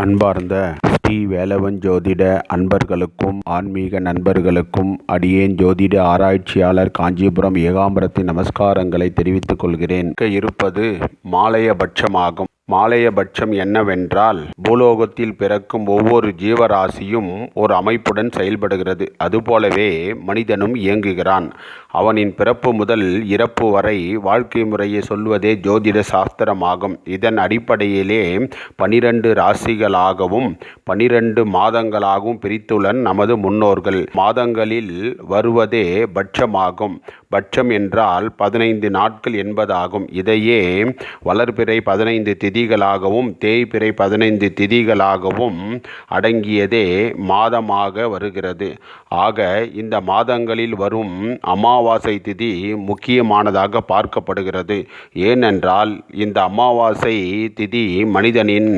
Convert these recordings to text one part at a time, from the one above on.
அன்பார்ந்த ஸ்ரீ வேலவன் ஜோதிட அன்பர்களுக்கும் ஆன்மீக நண்பர்களுக்கும் அடியேன் ஜோதிட ஆராய்ச்சியாளர் காஞ்சிபுரம் ஏகாம்பரத்தின் நமஸ்காரங்களை தெரிவித்துக் கொள்கிறேன். இருப்பது மாலையபட்சமாகும். மாலையபட்சம் என்னவென்றால், பூலோகத்தில் பிறக்கும் ஒவ்வொரு ஜீவராசியும் ஒரு அமைப்புடன் செயல்படுகிறது. அதுபோலவே மனிதனும் இயங்குகிறான். அவனின் பிறப்பு முதல் இறப்பு வரை வாழ்க்கை முறையை சொல்வதே ஜோதிட சாஸ்திரமாகும். இதன் அடிப்படையிலே 12 ராசிகளாகவும் 12 மாதங்களாகவும் பிரித்துள்ளனர் நமது முன்னோர்கள். மாதங்களில் வருவதே பட்சமாகும். பட்சம் என்றால் 15 நாட்கள் என்பதாகும். இதையே வளர்பிறை 15 திதிகளாகவும் தேய்பிறை 15 திதிகளாகவும் அடங்கியதே மாதமாக வருகிறது. ஆக இந்த மாதங்களில் வரும் அமாவாசை திதி முக்கியமானதாக பார்க்கப்படுகிறது. ஏனென்றால் இந்த அமாவாசை திதி மனிதனின்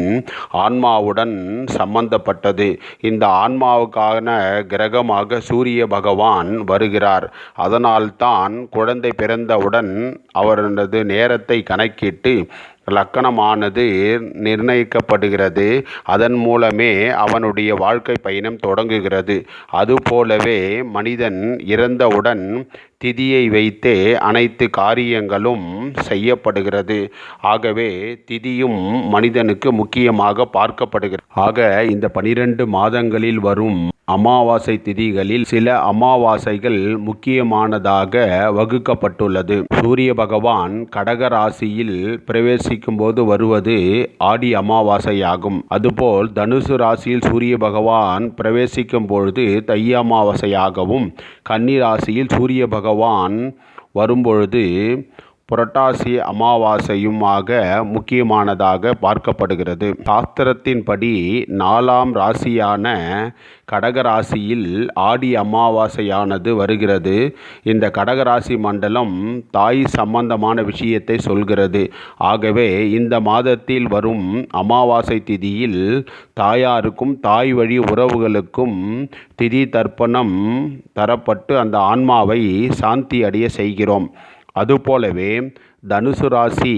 ஆன்மாவுடன் சம்பந்தப்பட்டது. இந்த ஆன்மாவுக்கான கிரகமாக சூரிய பகவான் வருகிறார். அதனால்தான் குழந்தை பிறந்தவுடன் அவரது நேரத்தை கணக்கிட்டு லக்கணமானது நிர்ணயிக்கப்படுகிறது. அதன் மூலமே அவனுடைய வாழ்க்கை பயணம் தொடங்குகிறது. அதுபோலவே மனிதன் இறந்தவுடன் திதியை வைத்தே அனைத்து காரியங்களும் செய்யப்படுகிறது. ஆகவே திதியும் மனிதனுக்கு முக்கியமாக பார்க்கப்படுகிறது. ஆக இந்த 12 மாதங்களில் வரும் அமாவாசை திதிகளில் சில அமாவாசைகள் முக்கியமானதாக வகுக்கப்பட்டுள்ளது. சூரிய பகவான் கடக ராசியில் பிரவேசிக்கும் போது வருவது ஆடி அமாவாசையாகும். அதுபோல் தனுசு ராசியில் சூரிய பகவான் பிரவேசிக்கும் பொழுது தை அமாவாசையாகவும், கன்னி ராசியில் சூரிய பகவான் வரும்பொழுது புரட்டாசி அமாவாசையுமாக முக்கியமானதாக பார்க்கப்படுகிறது. சாஸ்திரத்தின்படி 4ஆம் ராசியான கடகராசியில் ஆடி அமாவாசையானது வருகிறது. இந்த கடகராசி மண்டலம் தாய் சம்பந்தமான விஷயத்தை சொல்கிறது. ஆகவே இந்த மாதத்தில் வரும் அமாவாசை திதியில் தாயாருக்கும் தாய் வழி உறவுகளுக்கும் திதி தர்ப்பணம் தரப்பட்டு அந்த ஆன்மாவை சாந்தி அடைய செய்கிறோம். அதுபோலவே தனுசு ராசி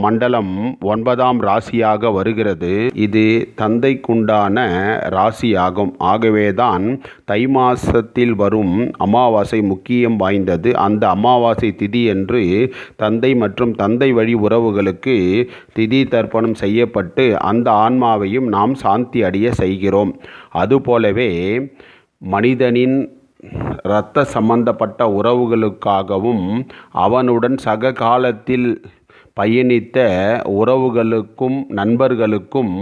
மண்டலம் 9ஆம் ராசியாக வருகிறது. இது தந்தைக்குண்டான ராசியாகும். ஆகவேதான் தை மாசத்தில் வரும் அமாவாசை முக்கியம் வாய்ந்தது. அந்த அமாவாசை திதி என்று தந்தை மற்றும் தந்தை வழி உறவுகளுக்கு திதி தர்ப்பணம் செய்யப்பட்டு அந்த ஆன்மாவையும் நாம் சாந்தி அடைய செய்கிறோம். அதுபோலவே மனிதனின் இரத்த சம்பந்தப்பட்ட உறவுகளுக்காகவும் அவனுடன் சக காலத்தில் பயணித்த உறவுகளுக்கும் நண்பர்களுக்கும்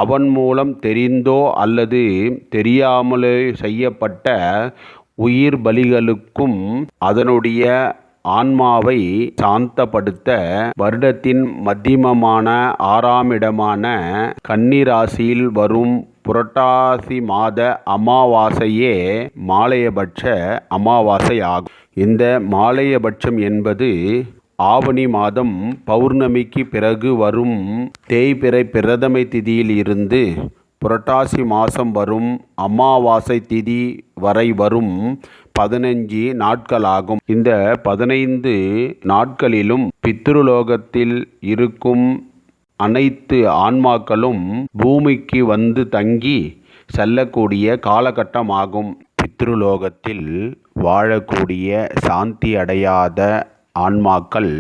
அவன் மூலம் தெரிந்தோ அல்லது தெரியாமலே செய்யப்பட்ட உயிர் பலிகளுக்கும் அதனுடைய ஆன்மாவை சாந்தப்படுத்த வருடத்தின் மத்தியமமான 6ஆம் இடமான கன்னி ராசியில் வரும் புரட்டாசி மாத அமாவாசையே மாலையபட்ச அமாவாசை ஆகும். இந்த மாலையபட்சம் என்பது ஆவணி மாதம் பௌர்ணமிக்கு பிறகு வரும் தேய்பிறை பிரதமை திதியில் இருந்து புரட்டாசி மாதம் வரும் அமாவாசை திதி வரை வரும் 15 நாட்களாகும். இந்த 15 நாட்களிலும் பித்ருலோகத்தில் இருக்கும் அனைத்து ஆன்மாக்களும் பூமிக்கு வந்து தங்கி செல்லக்கூடிய காலகட்டமாகும். பித்ருலோகத்தில் வாழக்கூடிய சாந்தி அடையாத ஆன்மாக்கள்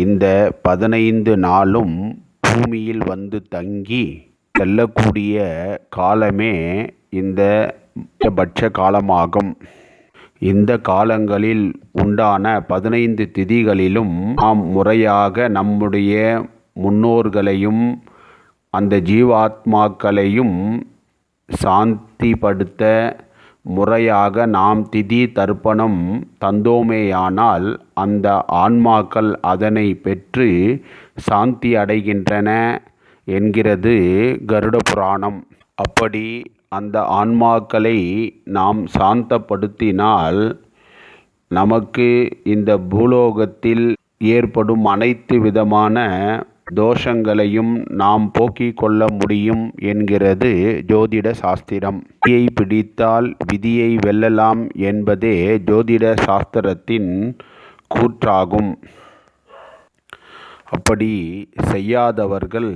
இந்த 15 நாளும் பூமியில் வந்து தங்கி செல்லக்கூடிய காலமே இந்த பட்ச காலமாகும். இந்த காலங்களில் உண்டான 15 திதிகளிலும் நாம் முறையாக நம்முடைய முன்னோர்களையும் அந்த ஜீவாத்மாக்களையும் சாந்திப்படுத்த முறையாக நாம் திதி தர்ப்பணம் தந்தோமேயானால் அந்த ஆன்மாக்கள் அதனை பெற்று சாந்தி அடைகின்றன என்கிறது கருட புராணம். அப்படி அந்த ஆன்மாக்களை நாம் சாந்தப்படுத்தினால் நமக்கு இந்த பூலோகத்தில் ஏற்படும் அனைத்து விதமான தோஷங்களையும் நாம் போக்கிக் கொள்ள முடியும் என்கிறது ஜோதிட சாஸ்திரம். விதியை பிடித்தால் விதியை வெல்லலாம் என்பதே ஜோதிட சாஸ்திரத்தின் கூற்றாகும். அப்படி செய்யாதவர்கள்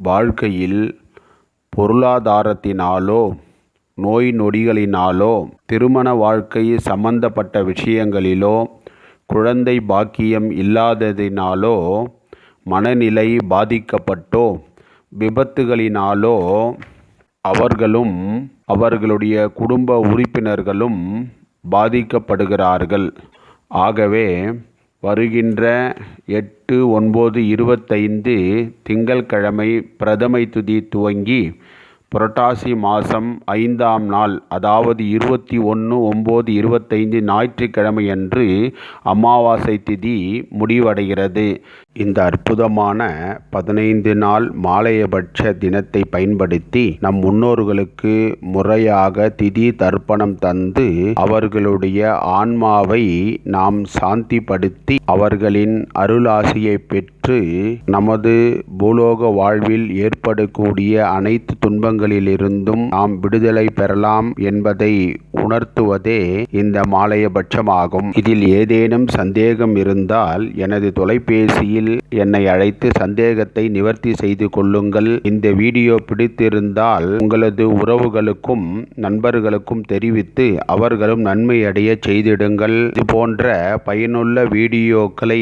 வாழ்க்கையில் பொருளாதாரத்தினாலோ நோய் நொடிகளினாலோ திருமண வாழ்க்கை சம்பந்தப்பட்ட விஷயங்களிலோ குழந்தை பாக்கியம் இல்லாததினாலோ மனநிலை பாதிக்கப்பட்டோ விபத்துகளினாலோ அவர்களும் அவர்களுடைய குடும்ப உறுப்பினர்களும் பாதிக்கப்படுகிறார்கள். ஆகவே வருகின்ற 8/9/25 திங்கட்கிழமை பிரதமை துதி துவங்கி புரட்டாசி மாதம் 5ஆம் நாள், அதாவது 21/9/25 ஞாயிற்றுக்கிழமையன்று அமாவாசை திதி முடிவடைகிறது. இந்த அற்புதமான 15 நாள் மாலையபட்ச தினத்தை பயன்படுத்தி நம் முன்னோர்களுக்கு முறையாக திதி தர்ப்பணம் தந்து அவர்களுடைய ஆன்மாவை நாம் சாந்திப்படுத்தி அவர்களின் அருளாசியை பெற்று நமது பூலோக வாழ்வில் ஏற்படக்கூடிய அனைத்து துன்பங்களிலிருந்தும் நாம் விடுதலை பெறலாம் என்பதை உணர்த்துவதே இந்த மாலையபட்சமாகும். இதில் ஏதேனும் சந்தேகம் இருந்தால் எனது தொலைபேசியில் என்னை அழைத்து சந்தேகத்தை நிவர்த்தி செய்து கொள்ளுங்கள். இந்த வீடியோ பிடித்திருந்தால் உங்களது உறவுகளுக்கும் நண்பர்களுக்கும் தெரிவித்து அவர்களும் நன்மை அடைய செய்திடுங்கள். இது போன்ற பயனுள்ள வீடியோக்களை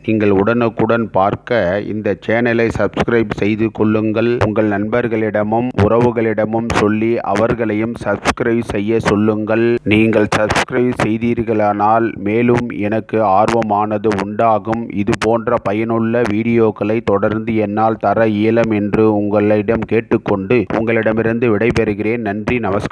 நீங்கள் உடனுக்குடன் பார்க்க இந்த சேனலை சப்ஸ்கிரைப் செய்து கொள்ளுங்கள். உங்கள் நண்பர்களிடமும் உறவுகளிடமும் சொல்லி அவர்களையும் சப்ஸ்கிரைப் செய்ய சொல்லுங்கள். நீங்கள் சப்ஸ்கிரைப் செய்தீர்களானால் மேலும் எனக்கு ஆர்வமானது உண்டாகும். இது போன்ற பயனுள்ள வீடியோக்களை தொடர்ந்து என்னால் தர இயலும் என்று உங்களிடம் கேட்டுக்கொண்டு உங்களிடமிருந்து விடைபெறுகிறேன். நன்றி, நமஸ்காரம்.